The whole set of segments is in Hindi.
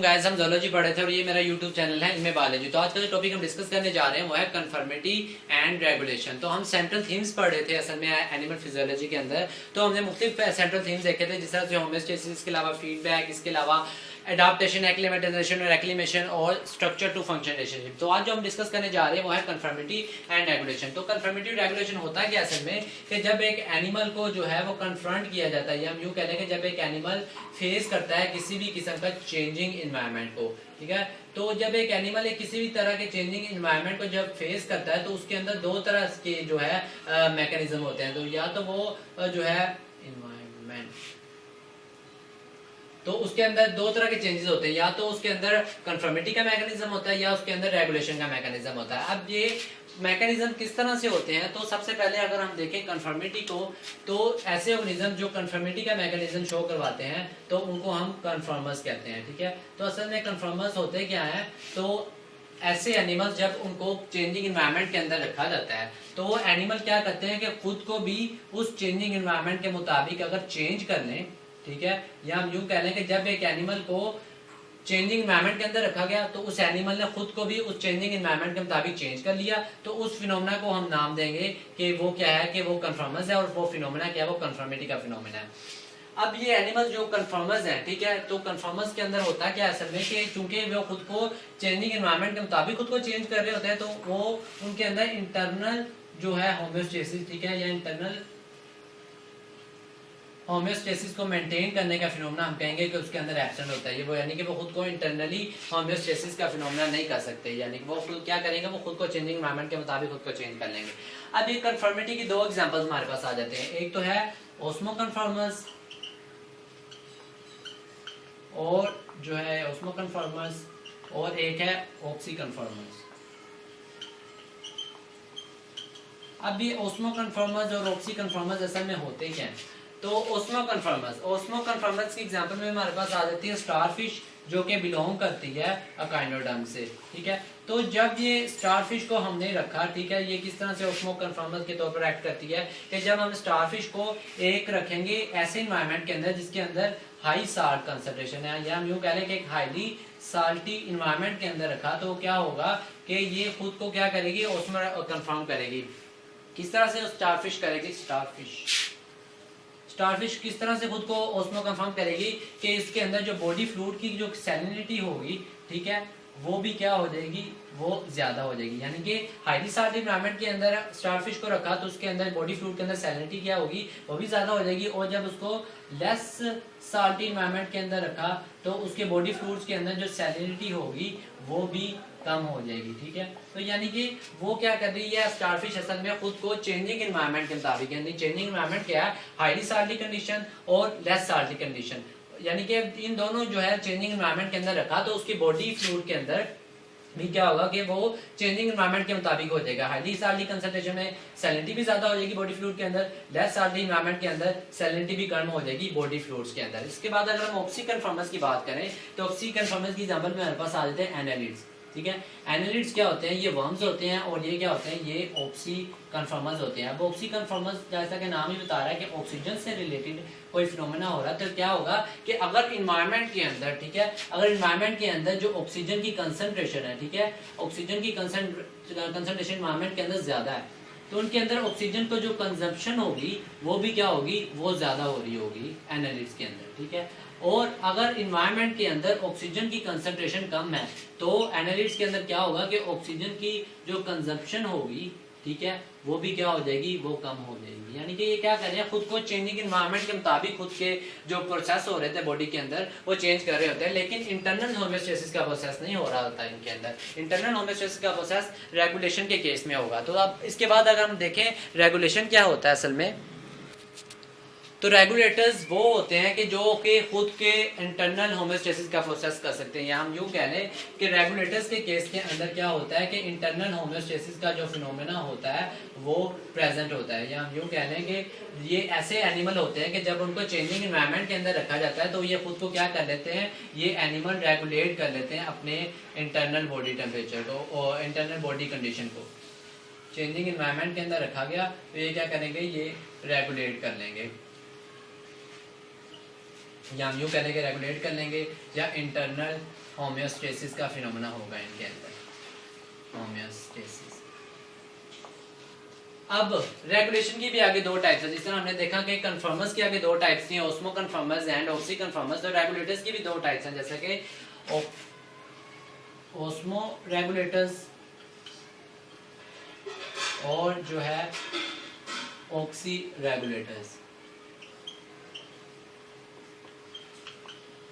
गाइस हम जोलॉजी पढ़े थे और ये मेरा यूट्यूब चैनल है इनमें बायोलॉजी। तो आज का जो टॉपिक हम डिस्कस करने जा रहे हैं वो है कन्फर्मिटी एंड रेगुलेशन। तो हम सेंट्रल थीम्स पढ़ रहे थे असल में एनिमल फिजियोलॉजी के अंदर। तो हमने मुख्तलिफ सेंट्रल थीम्स देखे थे, जिस तरह से होमियोस्टेसिस, इसके अलावा फीडबैक, इसके अलावा एडाप्टेशन, एक्लिमेटाइजेशन और एक्लिमेशन और स्ट्रक्चर टू फंक्शन रिलेशनशिप। तो आज जो हम डिस्कस करने जा रहे हैं वो है कन्फर्मिटी एंड रेगुलेशन। तो कन्फर्मिटी रेगुलेशन होता है कि असल में कि जब एक एनिमल को जो है वो कन्फ्रंट किया जाता है, या हम यूं कह लें कि जब एक एनिमल फेस करता है किसी भी किस्म का चेंजिंग इन्वायरमेंट को, ठीक है। तो जब एक एनिमल एक किसी भी तरह के चेंजिंग इन्वायरमेंट को जब फेस करता है तो उसके अंदर दो तरह के जो है मैकेनिज्म होते हैं। तो या तो वो जो है इन्वायरमेंट, तो उसके अंदर दो तरह के चेंजेस होते हैं, या तो उसके अंदर कन्फर्मिटी का मैकेनिज्म होता है या उसके अंदर रेगुलेशन का मैकेनिज्म होता है। अब ये मैकेनिज्म किस तरह से होते हैं, तो सबसे पहले अगर हम देखें कन्फर्मिटी को, तो ऐसे ऑर्गेनिज्म जो कन्फर्मिटी का मैकेनिज्म शो करवाते हैं तो उनको हम कन्फर्मर्स कहते हैं, ठीक है। तो असल में कन्फर्मर्स होते क्या है, तो ऐसे एनिमल्स जब उनको चेंजिंग इन्वायरमेंट के अंदर रखा जाता है तो वो एनिमल क्या करते हैं कि खुद को भी उस चेंजिंग इन्वायरमेंट के मुताबिक अगर चेंज कर लें, ठीक है, या हम यूं कह लें कि जब एक एनिमल को चेंजिंग इन्वायरमेंट के अंदर रखा गया तो उस एनिमल ने खुद को भी उस चेंजिंग इन्वायरमेंट के मुताबिक चेंज कर लिया, तो उस फिनोमेना को हम नाम देंगे कि वो क्या है, कि वो कन्फर्मर्स है, और वो फिनोमेना क्या है, वो कन्फर्मिटी का फिनोमेना है। अब ये एनिमल्स जो कन्फर्मर्स हैं, ठीक है, तो कन्फर्मर्स के अंदर होता क्या है असल में कि चूंकि वो खुद को चेंजिंग इन्वायरमेंट के मुताबिक खुद को चेंज कर रहे होते हैं, तो वो उनके अंदर इंटरनल जो है होमियोस्टेसिस, ठीक है, या इंटरनल होमियोस्टेसिस को मेंटेन करने का फिनोमेना हम कहेंगे कि उसके अंदर एब्सेंट होता है। ये वो यानी कि वो खुद को इंटरनली होमियोस्टेसिस का फिनोमेना नहीं कर सकते, यानी कि वो क्या करेंगे, वो खुद को चेंजिंग एनवायरनमेंट के मुताबिक खुद को चेंज कर लेंगे। अब ये कन्फर्मिटी की दो एग्जांपल्स हमारे पास आ जाते हैं। एक तो है ओस्मो कन्फर्मर्स, और जो है ओस्मो कन्फर्मर्स, और एक है ऑक्सी कन्फर्मर्स। अब ये ओस्मो कन्फर्मर्स और ऑक्सी कन्फर्मर्स असल में होते क्या हैं, तो ओस्मो कन्फर्मर्स की एग्जांपल में हमारे पास आ जाती है स्टारफिश, जो कि बिलोंग करती है अकाइनोडर्म से, ठीक है। तो जब ये स्टारफिश को हमने रखा, ठीक है, ये किस तरह से ओस्मो कन्फर्मर्स के तौर पर एक्ट करती है कि जब हम स्टारफिश को एक रखेंगे ऐसे इन्वायरमेंट के अंदर जिसके अंदर हाई साल्ट कंसंट्रेशन है, या हम यूं कह लें कि एक हाईली साल्टी इन्वायरमेंट के अंदर रखा, तो क्या होगा कि ये खुद को क्या करेगी, ओस्मो कन्फर्म करेगी। किस तरह से स्टारफिश करेगी, स्टारफिश किस तरह से खुद को ओस्मो कन्फर्म करेगी कि इसके अंदर जो बॉडी फ्लूइड की जो सैलिनिटी होगी, ठीक है, वो भी क्या हो जाएगी, वो ज्यादा हो जाएगी। यानी कि हाईली साल्ट एनवायरनमेंट के अंदर स्टारफिश को रखा तो उसके अंदर बॉडी फ्लूइड के अंदर सैलिनिटी क्या होगी, वो भी ज्यादा हो जाएगी, और जब उसको लेस साल्टी एनवायरनमेंट के अंदर रखा तो उसके बॉडी फ्लूइड्स के अंदर जो सैलिनिटी होगी वो भी कम हो जाएगी, ठीक है। तो यानी कि वो क्या कर रही है स्टारफिश असल में खुद को चेंजिंग एनवायरनमेंट के मुताबिक, यानी चेंजिंग एनवायरनमेंट क्या है, हाईली साल्टी कंडीशन और लेस साल्टी कंडीशन, यानी कि इन दोनों जो है चेंजिंग एनवायरनमेंट के अंदर रखा तो उसकी बॉडी फ्लूइड के अंदर भी क्या होगा कि वो चेंजिंग एनवायरनमेंट के मुताबिक हो जाएगा। हाईली साल्टी कंसंट्रेशन में सैलिनिटी भी ज्यादा हो जाएगी बॉडी फ्लूइड के अंदर, लेस साल्टी एनवायरनमेंट के अंदर सैलिनिटी भी कम हो जाएगी बॉडी फ्लूइड्स के अंदर। इसके बाद अगर हम ऑक्सी कन्फर्मर्स की बात करें तो ऑक्सी कन्फर्मर्स की एग्जांपल में हमारे पास आ जाते हैं एनालिड्स, ठीक है। एनालिड्स क्या होते हैं, ये वर्म्स होते हैं, और ये क्या होते हैं, ये ऑक्सी कन्फर्मर्स होते हैं। अब ऑक्सी कन्फर्मर्स जैसा कि नाम ही बता रहा है कि ऑक्सीजन से रिलेटेड कोई फिनोमेना हो रहा है, तो क्या होगा कि अगर इन्वायरमेंट के अंदर, ठीक है, अगर इन्वायरमेंट के अंदर जो ऑक्सीजन की कंसंट्रेशन है, ठीक है, ऑक्सीजन की कंसंट्रेशन इन्वायरमेंट के अंदर ज्यादा है, तो उनके अंदर ऑक्सीजन को जो कंजम्पशन होगी वो भी क्या होगी, वो ज्यादा हो रही होगी एनालिड्स के अंदर, ठीक है। और अगर इन्वायरमेंट के अंदर ऑक्सीजन की कंसंट्रेशन कम है तो एनालिड्स के अंदर क्या होगा कि ऑक्सीजन की जो कंजम्पशन होगी, ठीक है, वो भी क्या हो जाएगी, वो कम हो जाएगी। यानी कि ये क्या कर रहे हैं, खुद को चेंजिंग एनवायरनमेंट के मुताबिक खुद के जो प्रोसेस हो रहे थे बॉडी के अंदर वो चेंज कर रहे होते हैं, लेकिन इंटरनल होमियोस्टेसिस का प्रोसेस नहीं हो रहा होता है इनके अंदर। इंटरनल होमियोस्टेसिस का प्रोसेस रेगुलेशन के केस में होगा। तो अब इसके बाद अगर हम देखें रेगुलेशन क्या होता है असल में, तो रेगुलेटर्स वो होते हैं कि जो कि खुद के इंटरनल होमियोस्टेसिस का प्रोसेस कर सकते हैं, या हम यूं कह लें कि रेगुलेटर्स के केस के अंदर क्या होता है कि इंटरनल होमियोस्टेसिस का जो फिनोमेना होता है वो प्रेजेंट होता है, या हम यूं कह लें कि ये ऐसे एनिमल होते हैं कि जब उनको चेंजिंग एनवायरनमेंट के अंदर रखा जाता है तो ये खुद को क्या कर लेते हैं, ये एनिमल रेगुलेट कर लेते हैं अपने इंटरनल बॉडी टेम्परेचर को और इंटरनल बॉडी कंडीशन को। चेंजिंग एनवायरनमेंट के अंदर रखा गया तो ये क्या करेंगे, ये रेगुलेट कर लेंगे। या हम यूँ कह लेंगे रेगुलेट कर लेंगे, या इंटरनल होम्योस्टेसिस का फिनोमेना होगा इनके अंदर, होम्योस्टेसिस। अब रेगुलेशन की भी आगे दो टाइप्स है, जिस तरह हमने देखा कि कन्फर्मर्स की आगे दो टाइप्स थी, osmo conformers and oxy conformers. तो रेगुलेटर्स की भी दो टाइप्स हैं, जैसे कि ऑस्मो रेगुलेटर्स और जो है ऑक्सी रेगुलेटर्स।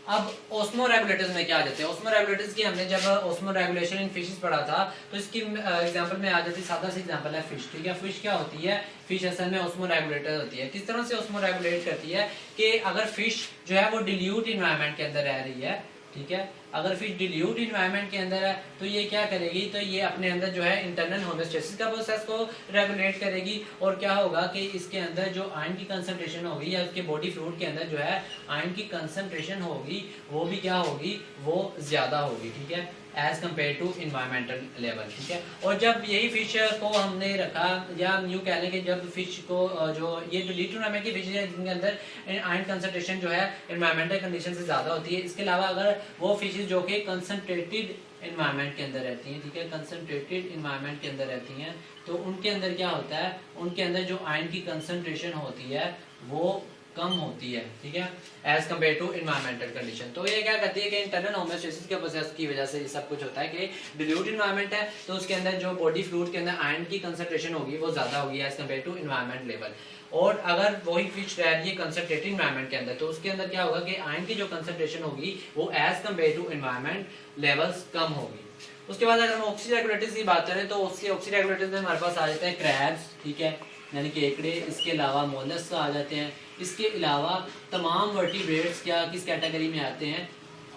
अब ऑस्मो रेगुलेटर्स में क्या आ जाते हैं? ऑस्मो रेगुलेटर्स की हमने जब ऑस्मो रेगुलेशन इन फिशेस पढ़ा था तो इसकी एग्जांपल में आ जाती है, सादा सा एग्जांपल है फिश, ठीक है। फिश क्या होती है? फिश असल में ऑस्मो रेगुलेटर होती है। किस तरह से ऑस्मो रेगुलेट करती है कि अगर फिश जो है वो डिल्यूट इन्वायरमेंट के अंदर रह रही है, ठीक है, अगर फिश डिल्यूट इन्वायरमेंट के अंदर है तो ये क्या करेगी, तो ये अपने अंदर जो है इंटरनल होम्योस्टेसिस का प्रोसेस को रेगुलेट करेगी, और क्या होगा कि इसके अंदर जो आयरन की कंसंट्रेशन होगी या उसके बॉडी फ्लूइड के अंदर जो है आयरन की कंसंट्रेशन होगी वो भी क्या होगी, वो ज्यादा होगी, ठीक है, as compare to environmental level, ठीक है। और जब यही फिश को हमने रखा, या यूँ कह लें कि जब फिश को जो ये डिलीट इन्वायरमेंट की फिश है जिनके अंदर आयरन कंसंट्रेशन जो है इन्वायरमेंटल कंडीशन से ज़्यादा होती है, इसके अलावा अगर वो फिशेज जो कि कंसंट्रेटेड इन्वायरमेंट के अंदर रहती हैं, ठीक है, कंसंट्रेटेड इन्वायरमेंट के अंदर रहती हैं, तो उनके अंदर क्या होता है, उनके अंदर जो आयरन की कंसंट्रेशन होती है वो कम होती है, ठीक है, as compare to environmental condition. तो ये क्या करती है कि इंटरनल होम्योस्टेसिस के प्रोसेस की वजह से ये सब कुछ होता है कि डिल्यूट इन्वायरमेंट है तो उसके अंदर जो बॉडी फ्लूइड के अंदर आयरन की कंसंट्रेशन होगी वो ज्यादा होगी as compare to environment level. और अगर वही फिश रह रही है कंसंट्रेटेड इन्वायरमेंट के अंदर तो उसके अंदर क्या होगा कि आयरन की जो कंसंट्रेशन होगी वो as compare to environment levels कम होगी। उसके बाद अगर हम ऑक्सी रेगुलेटर्स की बात करें तो ऑक्सी रेगुलेटर्स में हमारे पास आ जाते हैं क्रैब्स, ठीक है, यानी केकड़े, इसके अलावा मोलस्क आ जाते हैं। इसके अलावा तमाम वर्टिब्रेट्स क्या किस कैटेगरी में आते हैं?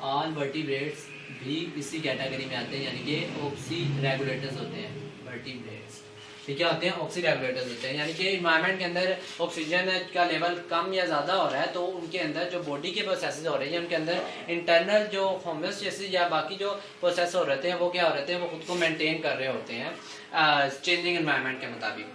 ऑल वर्टिब्रेट्स भी इसी कैटेगरी में आते हैं, यानी कि ऑक्सी रेगुलेटर्स होते हैं वर्टिब्रेट्स, ठीक है, होते हैं ऑक्सी रेगुलेटर्स होते हैं। यानी कि इन्वायरमेंट के अंदर ऑक्सीजन का लेवल कम या ज़्यादा हो रहा है तो उनके अंदर जो बॉडी के प्रोसेसेस हो रहे हैं, उनके अंदर इंटरनल जो होम्योस्टेसिस या बाकी जो प्रोसेस हो रहे हैं वो क्या हो रहे हैं, वो खुद को मेंटेन कर रहे होते हैं चेंजिंग इन्वायरमेंट के मुताबिक।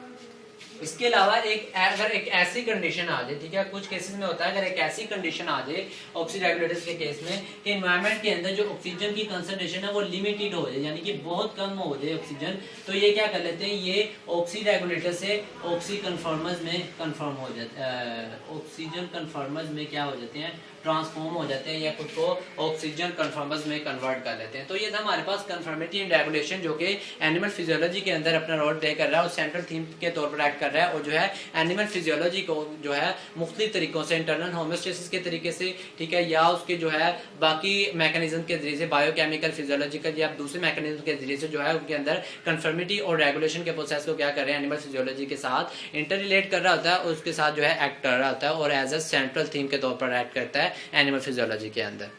इसके अलावा अगर एक ऐसी कंडीशन आ जाए, ठीक है, कुछ केसेस में होता है अगर एक ऐसी कंडीशन आ जाए ऑक्सी रेगुलेटर्स के केस में कि एनवायरनमेंट के अंदर जो ऑक्सीजन की कंसंट्रेशन है वो लिमिटेड हो जाए, यानी कि बहुत कम हो जाए ऑक्सीजन, तो ये क्या कर लेते हैं, ये ऑक्सी रेगुलेटर से ऑक्सी कन्फर्मर्स में कन्फर्म हो जाते हैं, ऑक्सीजन कन्फर्मर्स में क्या हो जाते हैं, ट्रांसफॉर्म हो जाते हैं या खुद को ऑक्सीजन कन्फर्मर्स में कन्वर्ट कर लेते हैं। तो ये था हमारे पास कन्फर्मिटी एंड रेगुलेशन जो कि एनिमल फिजियोलॉजी के अंदर अपना रोल प्ले कर रहा है और सेंट्रल थीम के तौर पर एक्ट कर रहा है, और जो है एनिमल फिजियोलॉजी को जो है मुख्तलिफ तरीकों से इंटरनल होम्योस्टेसिस के तरीके से, ठीक है, या उसके जो है बाकी मैकेनिज्म के जरिए से बायोकेमिकल फिजियोलॉजिकल या दूसरे मैकेनिज्म के जरिए से जो है उनके अंदर कन्फर्मिटी और रेगुलेशन के प्रोसेस को क्या कर रहे हैं एनिमल फिजियोलॉजी के साथ इंटर रिलेट कर रहा होता है और उसके साथ जो है एक्ट कर रहा होता है और एज अ सेंट्रल थीम के तौर पर एक्ट करता है एनिमल फिजियोलॉजी के अंदर।